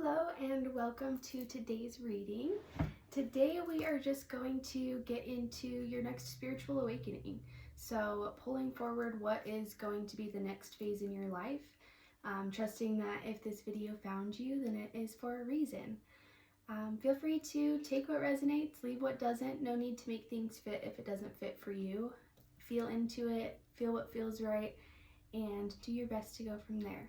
Hello and welcome to today's reading. Today we are just going to get into your next spiritual awakening. So pulling forward what is going to be the next phase in your life, trusting that if this video found you, then it is for a reason. Feel free to take what resonates, leave what doesn't. No need to make things fit if it doesn't fit for you. Feel into it, feel what feels right, and do your best to go from there.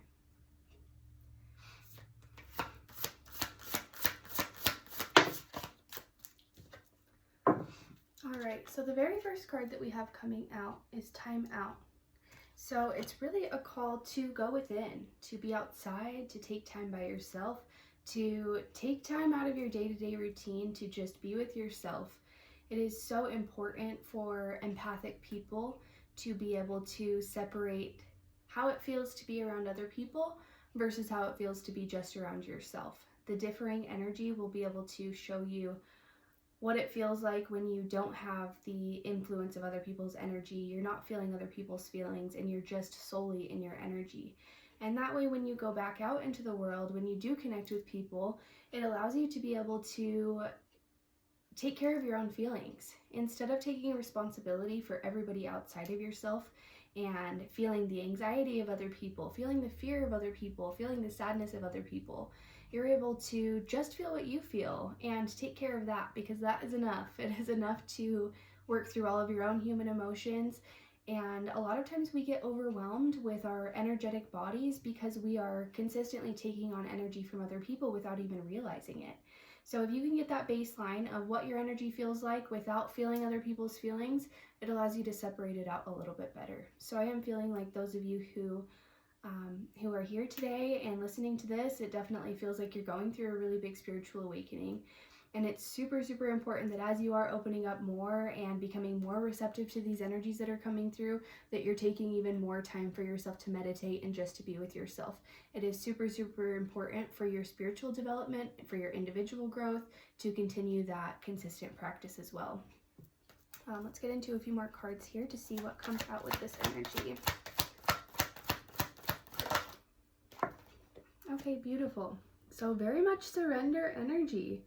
Alright, so the very first card that we have coming out is Time Out. So it's really a call to go within, to be outside, to take time by yourself, to take time out of your day-to-day routine to just be with yourself. It is so important for empathic people to be able to separate how it feels to be around other people versus how it feels to be just around yourself. The differing energy will be able to show you what it feels like when you don't have the influence of other people's energy, you're not feeling other people's feelings, and you're just solely in your energy. And that way, when you go back out into the world, when you do connect with people, it allows you to be able to take care of your own feelings. Instead of taking responsibility for everybody outside of yourself and feeling the anxiety of other people, feeling the fear of other people, feeling the sadness of other people, you're able to just feel what you feel and take care of that, because that is enough. It is enough to work through all of your own human emotions. And a lot of times we get overwhelmed with our energetic bodies because we are consistently taking on energy from other people without even realizing it. So if you can get that baseline of what your energy feels like without feeling other people's feelings, it allows you to separate it out a little bit better. So I am feeling like those of you who are here today and listening to this, it definitely feels like you're going through a really big spiritual awakening. And it's super, super important that as you are opening up more and becoming more receptive to these energies that are coming through, that you're taking even more time for yourself to meditate and just to be with yourself. It is super, super important for your spiritual development, for your individual growth, to continue that consistent practice as well. Let's get into a few more cards here to see what comes out with this energy. Okay, beautiful. So very much surrender energy.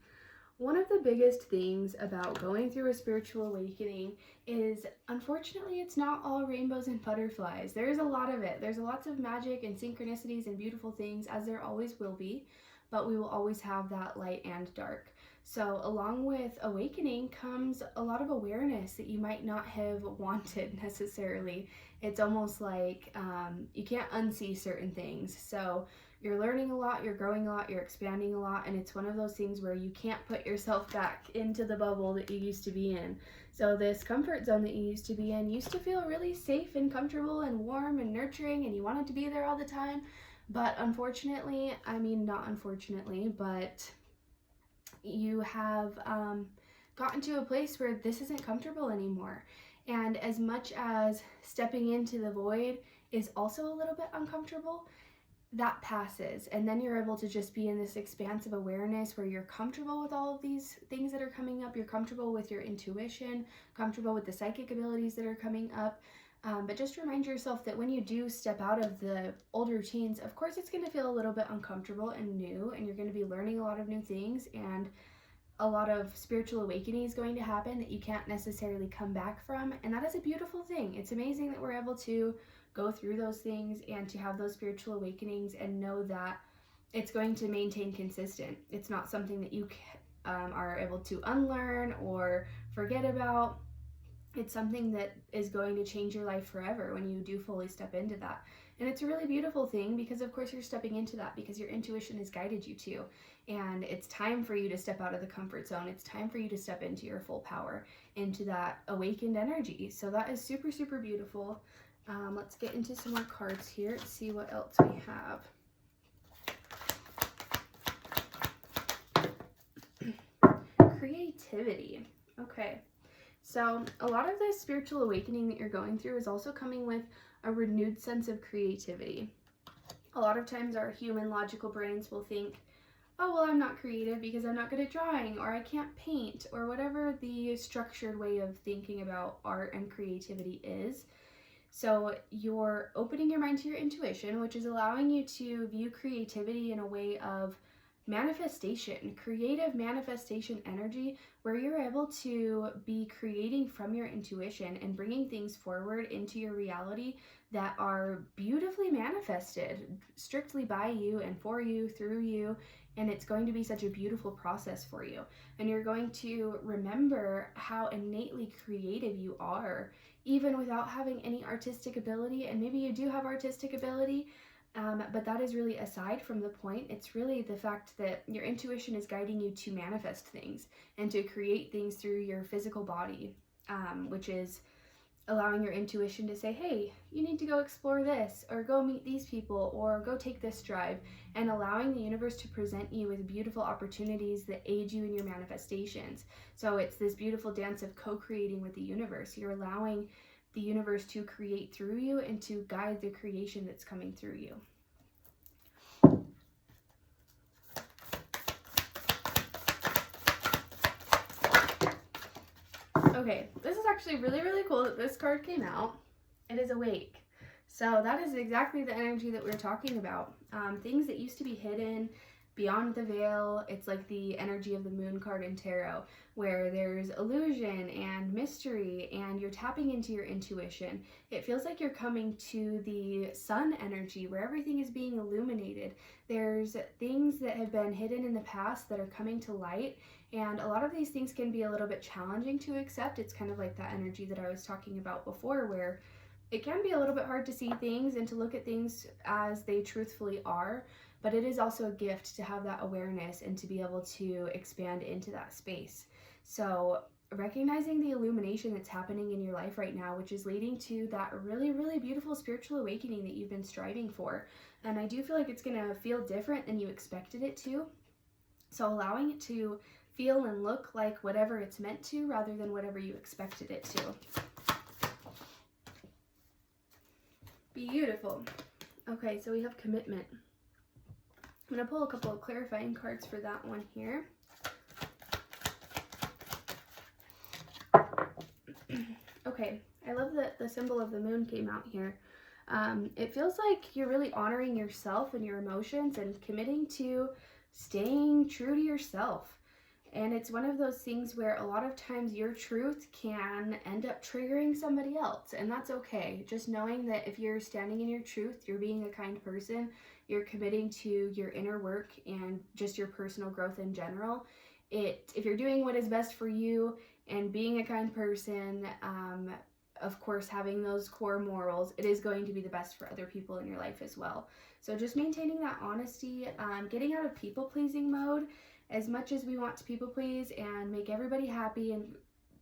One of the biggest things about going through a spiritual awakening is, unfortunately, it's not all rainbows and butterflies. There is a lot of it. There's lots of magic and synchronicities and beautiful things, as there always will be, but we will always have that light and dark. So along with awakening comes a lot of awareness that you might not have wanted necessarily. It's almost like you can't unsee certain things. So you're learning a lot, you're growing a lot, you're expanding a lot, and it's one of those things where you can't put yourself back into the bubble that you used to be in. So this comfort zone that you used to be in used to feel really safe and comfortable and warm and nurturing, and you wanted to be there all the time. But unfortunately, I mean, not unfortunately, but you have gotten to a place where this isn't comfortable anymore. And as much as stepping into the void is also a little bit uncomfortable, that passes, and then you're able to just be in this expansive awareness where you're comfortable with all of these things that are coming up. You're comfortable with your intuition, comfortable with the psychic abilities that are coming up. But just remind yourself that when you do step out of the old routines, of course it's going to feel a little bit uncomfortable and new, and you're going to be learning a lot of new things, and a lot of spiritual awakening is going to happen that you can't necessarily come back from. And that is a beautiful thing. It's amazing that we're able to go through those things and to have those spiritual awakenings and know that it's going to maintain consistent. It's not something that you are able to unlearn or forget about. It's something that is going to change your life forever when you do fully step into that. And it's a really beautiful thing because, of course, you're stepping into that because your intuition has guided you to. And it's time for you to step out of the comfort zone. It's time for you to step into your full power, into that awakened energy. So that is super, super beautiful. Let's get into some more cards here to see what else we have. Creativity. Okay. So a lot of this spiritual awakening that you're going through is also coming with a renewed sense of creativity. A lot of times our human logical brains will think, oh, well, I'm not creative because I'm not good at drawing, or I can't paint, or whatever the structured way of thinking about art and creativity is. So you're opening your mind to your intuition, which is allowing you to view creativity in a way of manifestation, creative manifestation energy, where you're able to be creating from your intuition and bringing things forward into your reality that are beautifully manifested strictly by you and for you, through you. And it's going to be such a beautiful process for you. And you're going to remember how innately creative you are, even without having any artistic ability. And maybe you do have artistic ability, but that is really aside from the point. It's really the fact that your intuition is guiding you to manifest things and to create things through your physical body, which is allowing your intuition to say, hey, you need to go explore this, or go meet these people, or go take this drive, and allowing the universe to present you with beautiful opportunities that aid you in your manifestations. So it's this beautiful dance of co-creating with the universe. You're allowing the universe to create through you and to guide the creation that's coming through you. Okay, this is actually really, really cool that this card came out. It is awake. So that is exactly the energy that we're talking about. Things that used to be hidden, beyond the veil. It's like the energy of the moon card in tarot, where there's illusion and mystery and you're tapping into your intuition. It feels like you're coming to the sun energy, where everything is being illuminated. There's things that have been hidden in the past that are coming to light, and a lot of these things can be a little bit challenging to accept. It's kind of like that energy that I was talking about before, where it can be a little bit hard to see things and to look at things as they truthfully are. But it is also a gift to have that awareness and to be able to expand into that space. So recognizing the illumination that's happening in your life right now, which is leading to that really, really beautiful spiritual awakening that you've been striving for. And I do feel like it's going to feel different than you expected it to. So allowing it to feel and look like whatever it's meant to, rather than whatever you expected it to. Beautiful. Okay, so we have commitment. I'm going to pull a couple of clarifying cards for that one here. Okay, I love that the symbol of the moon came out here. It feels like you're really honoring yourself and your emotions and committing to staying true to yourself. And it's one of those things where a lot of times your truth can end up triggering somebody else, and that's okay. Just knowing that if you're standing in your truth, you're being a kind person, you're committing to your inner work and just your personal growth in general. If you're doing what is best for you and being a kind person, of course, having those core morals, it is going to be the best for other people in your life as well. So just maintaining that honesty, getting out of people-pleasing mode. As much as we want to people please and make everybody happy and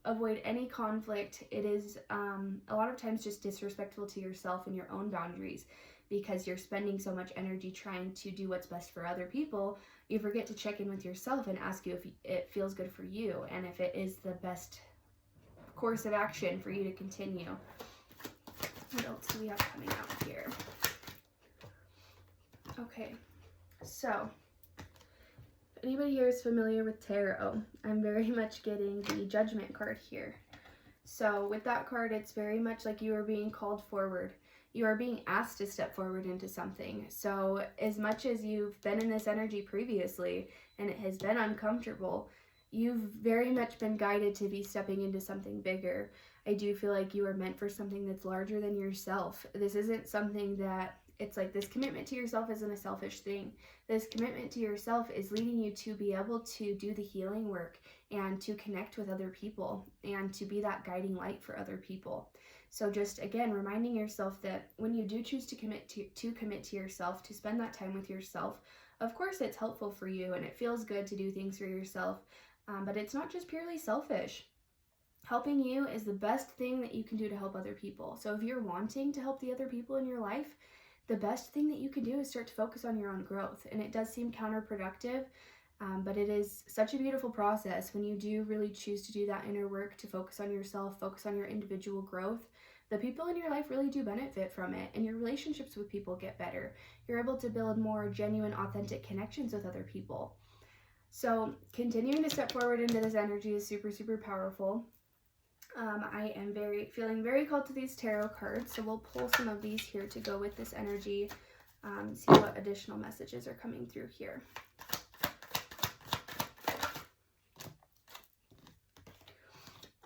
avoid any conflict, it is a lot of times just disrespectful to yourself and your own boundaries, because you're spending so much energy trying to do what's best for other people. You forget to check in with yourself and ask you if it feels good for you and if it is the best course of action for you to continue. What else do we have coming out here? Okay, so anybody here is familiar with tarot, I'm very much getting the Judgment card here. So with that card, it's very much like you are being called forward. You are being asked to step forward into something. So as much as you've been in this energy previously and it has been uncomfortable, you've very much been guided to be stepping into something bigger. I do feel like you are meant for something that's larger than yourself. This isn't something that, it's like this commitment to yourself isn't a selfish thing. This commitment to yourself is leading you to be able to do the healing work and to connect with other people and to be that guiding light for other people. So just, again, reminding yourself that when you do choose to commit to yourself, to spend that time with yourself, of course it's helpful for you and it feels good to do things for yourself, but it's not just purely selfish. Helping you is the best thing that you can do to help other people. So if you're wanting to help the other people in your life, the best thing that you can do is start to focus on your own growth. And it does seem counterproductive, but it is such a beautiful process when you do really choose to do that inner work, to focus on yourself, focus on your individual growth. The people in your life really do benefit from it, and your relationships with people get better. You're able to build more genuine, authentic connections with other people. So continuing to step forward into this energy is super, super powerful. I am feeling very called to these tarot cards, so we'll pull some of these here to go with this energy, see what additional messages are coming through here.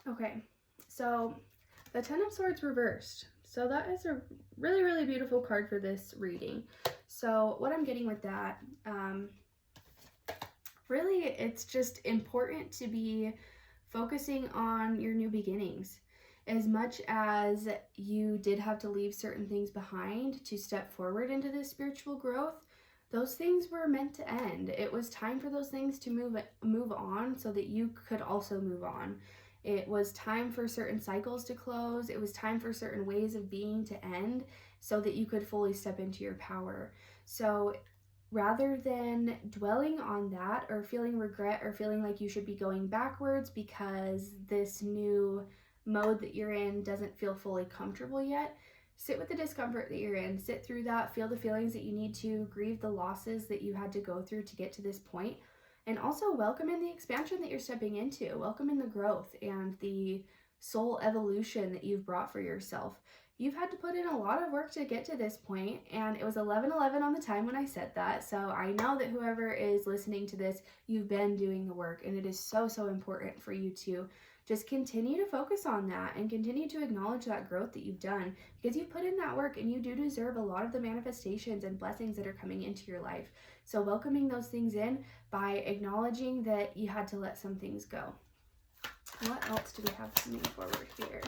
Okay, so the Ten of Swords reversed. So that is a really, really beautiful card for this reading. So what I'm getting with that, really, it's just important to be focusing on your new beginnings. As much as you did have to leave certain things behind to step forward into this spiritual growth, those things were meant to end. It was time for those things to move on so that you could also move on. It was time for certain cycles to close. It was time for certain ways of being to end so that you could fully step into your power. So rather than dwelling on that or feeling regret or feeling like you should be going backwards because this new mode that you're in doesn't feel fully comfortable yet, sit with the discomfort that you're in, sit through that, feel the feelings that you need to, grieve the losses that you had to go through to get to this point, and also welcome in the expansion that you're stepping into, welcome in the growth and the soul evolution that you've brought for yourself. You've had to put in a lot of work to get to this point, and it was 11:11 on the time when I said that, so I know that whoever is listening to this, you've been doing the work, and it is so, so important for you to just continue to focus on that and continue to acknowledge that growth that you've done, because you've put in that work and you do deserve a lot of the manifestations and blessings that are coming into your life. So welcoming those things in by acknowledging that you had to let some things go. What else do we have coming forward here?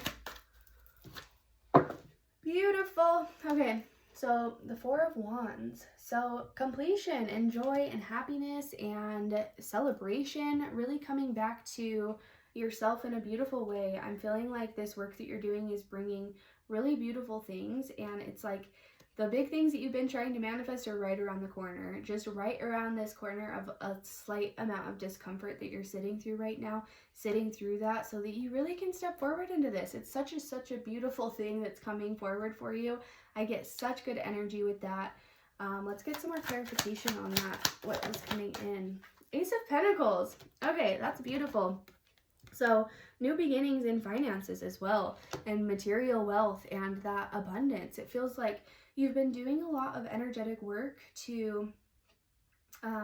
Beautiful. Okay, so the Four of Wands. So completion and joy and happiness and celebration, really coming back to yourself in a beautiful way. I'm feeling like this work that you're doing is bringing really beautiful things, and it's like the big things that you've been trying to manifest are right around the corner, just right around this corner of a slight amount of discomfort that you're sitting through right now, sitting through that so that you really can step forward into this. It's such a beautiful thing that's coming forward for you. I get such good energy with that. Let's get some more clarification on that. What is coming in? Ace of Pentacles. Okay, that's beautiful. So new beginnings in finances as well, and material wealth and that abundance. It feels like you've been doing a lot of energetic work to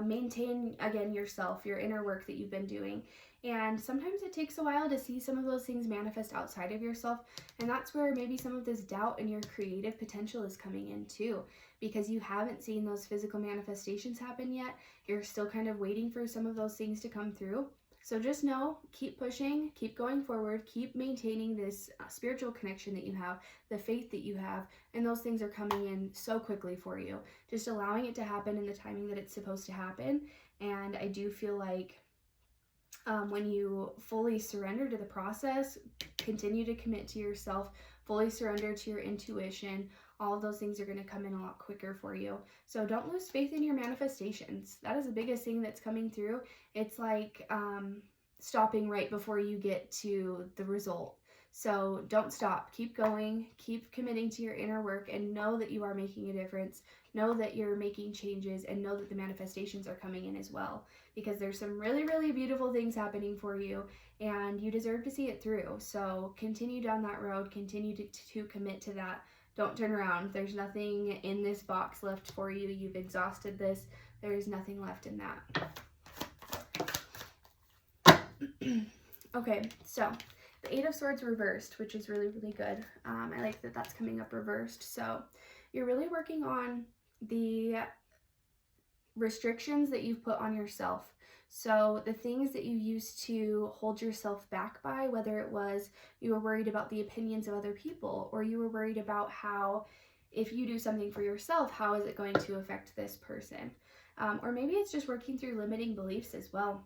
maintain, again, yourself, your inner work that you've been doing. And sometimes it takes a while to see some of those things manifest outside of yourself. And that's where maybe some of this doubt in your creative potential is coming in too, because you haven't seen those physical manifestations happen yet. You're still kind of waiting for some of those things to come through. So just know, keep pushing, keep going forward, keep maintaining this spiritual connection that you have, the faith that you have, and those things are coming in so quickly for you. Just allowing it to happen in the timing that it's supposed to happen. And I do feel like when you fully surrender to the process, continue to commit to yourself, fully surrender to your intuition, all of those things are going to come in a lot quicker for you. So don't lose faith in your manifestations. That is the biggest thing that's coming through. It's like stopping right before you get to the result. So don't stop. Keep going. Keep committing to your inner work and know that you are making a difference. Know that you're making changes and know that the manifestations are coming in as well, because there's some really, really beautiful things happening for you and you deserve to see it through. So continue down that road. Continue to commit to that. Don't turn around. There's nothing in this box left for you. You've exhausted this. There is nothing left in that. Okay, so the Eight of Swords reversed, which is really, really good. I like that that's coming up reversed. So you're really working on the restrictions that you've put on yourself. So the things that you used to hold yourself back by, whether it was you were worried about the opinions of other people, or you were worried about how if you do something for yourself, how is it going to affect this person? Or maybe it's just working through limiting beliefs as well.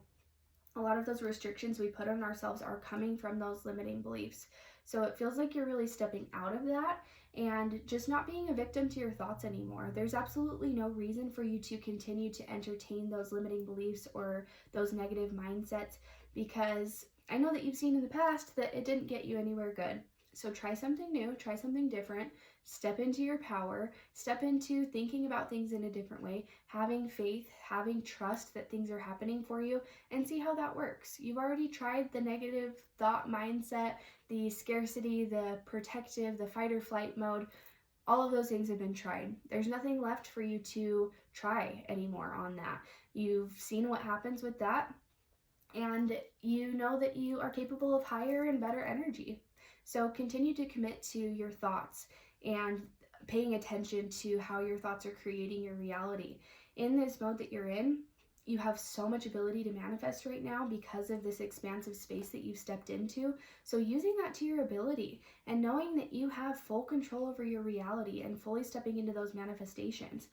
A lot of those restrictions we put on ourselves are coming from those limiting beliefs. So it feels like you're really stepping out of that and just not being a victim to your thoughts anymore. There's absolutely no reason for you to continue to entertain those limiting beliefs or those negative mindsets, because I know that you've seen in the past that it didn't get you anywhere good. So try something new, try something different, step into your power, step into thinking about things in a different way, having faith, having trust that things are happening for you, and see how that works. You've already tried the negative thought mindset, the scarcity, the protective, the fight or flight mode. All of those things have been tried. There's nothing left for you to try anymore on that. You've seen what happens with that. and you know that you are capable of higher and better energy. So continue to commit to your thoughts and paying attention to how your thoughts are creating your reality. In this mode that you're in, you have so much ability to manifest right now because of this expansive space that you've stepped into. So using that to your ability and knowing that you have full control over your reality and fully stepping into those manifestations.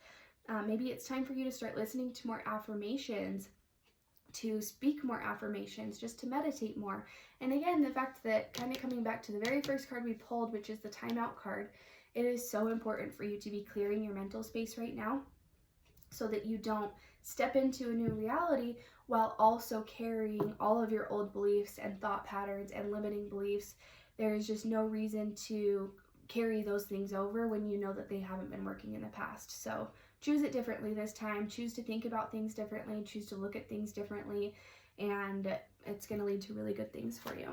Maybe it's time for you to start listening to more affirmations, to speak more affirmations, just to meditate more. And again, the fact that, kind of coming back to the very first card we pulled, which is the timeout card, it is so important for you to be clearing your mental space right now so that you don't step into a new reality while also carrying all of your old beliefs and thought patterns and limiting beliefs. There is just no reason to carry those things over when you know that they haven't been working in the past. So choose it differently this time. Choose to think about things differently. Choose to look at things differently. And it's going to lead to really good things for you.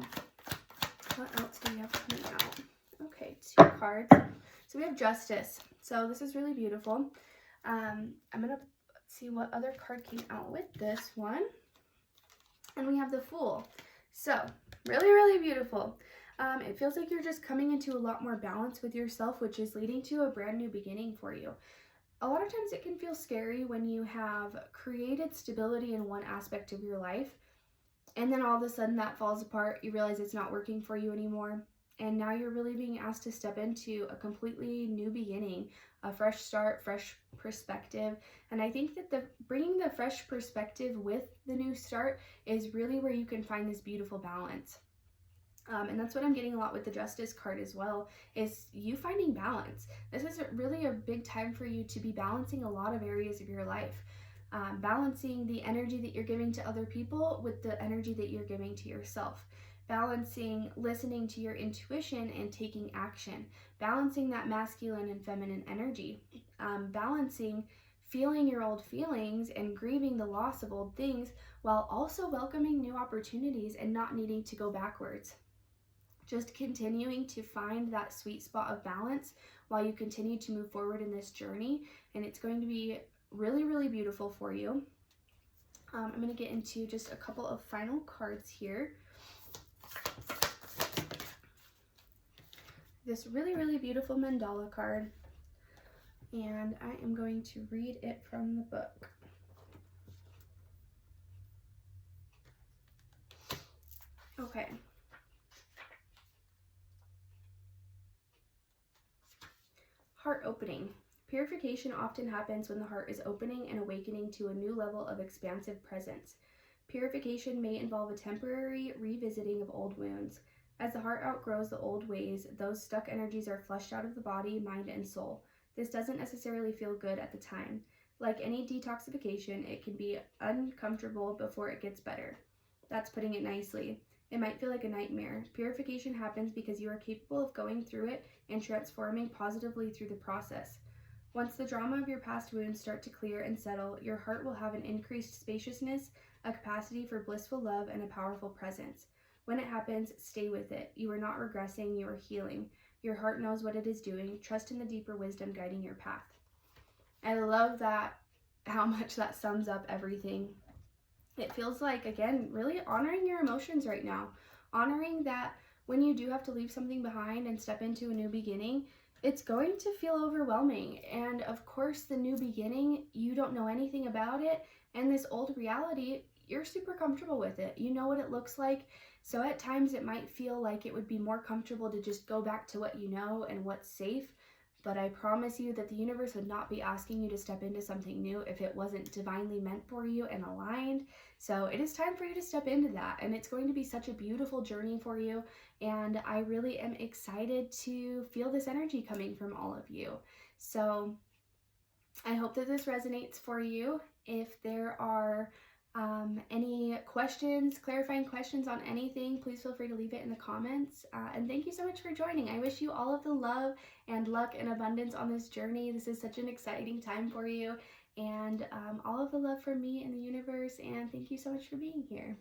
What else do we have coming out? Okay, 2 cards. So we have Justice. So this is really beautiful. I'm going to see what other card came out with this one. And we have the Fool. So really, really beautiful. It feels like you're just coming into a lot more balance with yourself, which is leading to a brand new beginning for you. A lot of times it can feel scary when you have created stability in one aspect of your life, and then all of a sudden that falls apart. You realize it's not working for you anymore, and now you're really being asked to step into a completely new beginning, a fresh start, fresh perspective. And I think that bringing the fresh perspective with the new start is really where you can find this beautiful balance. And that's what I'm getting a lot with the Justice card as well, is you finding balance. This is really a big time for you to be balancing a lot of areas of your life. Balancing the energy that you're giving to other people with the energy that you're giving to yourself. Balancing listening to your intuition and taking action. Balancing that masculine and feminine energy. Balancing feeling your old feelings and grieving the loss of old things while also welcoming new opportunities and not needing to go backwards. Just continuing to find that sweet spot of balance while you continue to move forward in this journey, and it's going to be really, really beautiful for you. I'm going to get into just a couple of final cards here. This really, really beautiful mandala card, and I am going to read it from the book. Okay. Heart opening. Purification often happens when the heart is opening and awakening to a new level of expansive presence. Purification may involve a temporary revisiting of old wounds. As the heart outgrows the old ways, those stuck energies are flushed out of the body, mind, and soul. This doesn't necessarily feel good at the time. Like any detoxification, it can be uncomfortable before it gets better. That's putting it nicely. It might feel like a nightmare. Purification happens because you are capable of going through it and transforming positively through the process. Once the drama of your past wounds start to clear and settle, your heart will have an increased spaciousness, a capacity for blissful love, and a powerful presence. When it happens, stay with it. You are not regressing, you are healing. Your heart knows what it is doing. Trust in the deeper wisdom guiding your path. I love that, how much that sums up everything. It feels like, again, really honoring your emotions right now. Honoring that when you do have to leave something behind and step into a new beginning, it's going to feel overwhelming. And of course, the new beginning, you don't know anything about it. And this old reality, you're super comfortable with it. You know what it looks like. So at times it might feel like it would be more comfortable to just go back to what you know and what's safe. But I promise you that the universe would not be asking you to step into something new if it wasn't divinely meant for you and aligned. So it is time for you to step into that. And it's going to be such a beautiful journey for you. And I really am excited to feel this energy coming from all of you. So I hope that this resonates for you. If there are any questions, clarifying questions on anything, please feel free to leave it in the comments. And thank you so much for joining. I wish you all of the love and luck and abundance on this journey. This is such an exciting time for you. And all of the love from me and the universe. And thank you so much for being here.